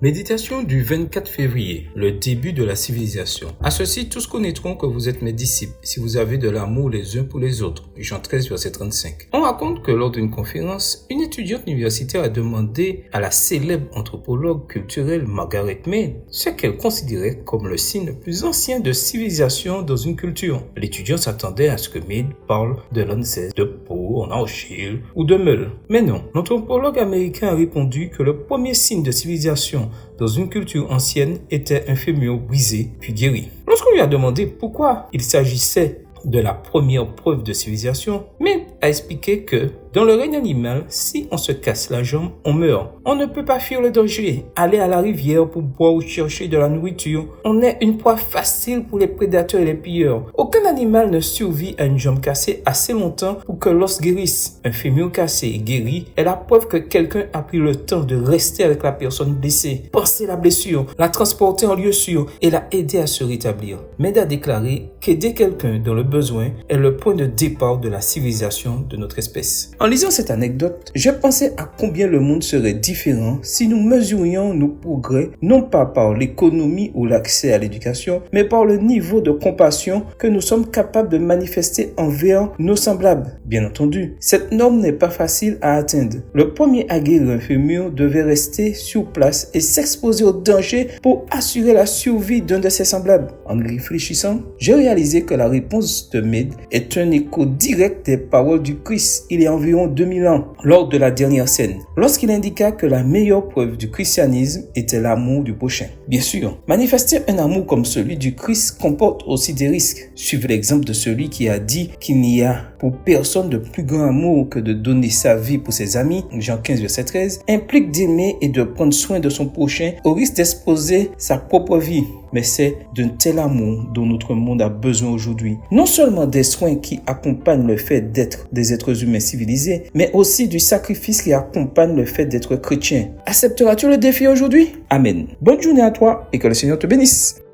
Méditation du 24 février, le début de la civilisation. À ceci, tous connaîtront que vous êtes mes disciples, si vous avez de l'amour les uns pour les autres. Jean 13, verset 35. On raconte que lors d'une conférence, une étudiante universitaire a demandé à la célèbre anthropologue culturelle Margaret Mead ce qu'elle considérait comme le signe le plus ancien de civilisation dans une culture. L'étudiant s'attendait à ce que Mead parle de l'ancêtre de peau en argile ou de meule. Mais non, l'anthropologue américain a répondu que le premier signe de civilisation dans une culture ancienne était un fémur brisé puis guéri. Lorsqu'on lui a demandé pourquoi il s'agissait de la première preuve de civilisation, Mead a expliqué que dans le règne animal, si on se casse la jambe, on meurt. On ne peut pas fuir le danger, aller à la rivière pour boire ou chercher de la nourriture. On est une proie facile pour les prédateurs et les pilleurs. Aucun animal ne survit à une jambe cassée assez longtemps pour que l'os guérisse. Un fémur cassé et guéri est la preuve que quelqu'un a pris le temps de rester avec la personne blessée, penser la blessure, la transporter en lieu sûr et la aider à se rétablir. Mead a déclaré qu'aider quelqu'un dans le besoin est le point de départ de la civilisation de notre espèce. En lisant cette anecdote, j'ai pensé à combien le monde serait différent si nous mesurions nos progrès non pas par l'économie ou l'accès à l'éducation, mais par le niveau de compassion que nous sommes capables de manifester envers nos semblables. Bien entendu, cette norme n'est pas facile à atteindre. Le premier à guérir un fémur devait rester sur place et s'exposer au danger pour assurer la survie d'un de ses semblables. En y réfléchissant, j'ai réalisé que la réponse de Mead est un écho direct des paroles du Christ il y a environ 2000 ans, lors de la dernière scène, lorsqu'il indiqua que la meilleure preuve du christianisme était l'amour du prochain. Bien sûr, manifester un amour comme celui du Christ comporte aussi des risques. Suivez l'exemple de celui qui a dit qu'il n'y a pour personne de plus grand amour que de donner sa vie pour ses amis, Jean 15, verset 13, implique d'aimer et de prendre soin de son prochain au risque d'exposer sa propre vie. Mais c'est d'un tel amour dont notre monde a besoin aujourd'hui. Non seulement des soins qui accompagnent le fait d'être des êtres humains civilisés, mais aussi du sacrifice qui accompagne le fait d'être chrétien. Accepteras-tu le défi aujourd'hui? Amen. Bonne journée à toi et que le Seigneur te bénisse.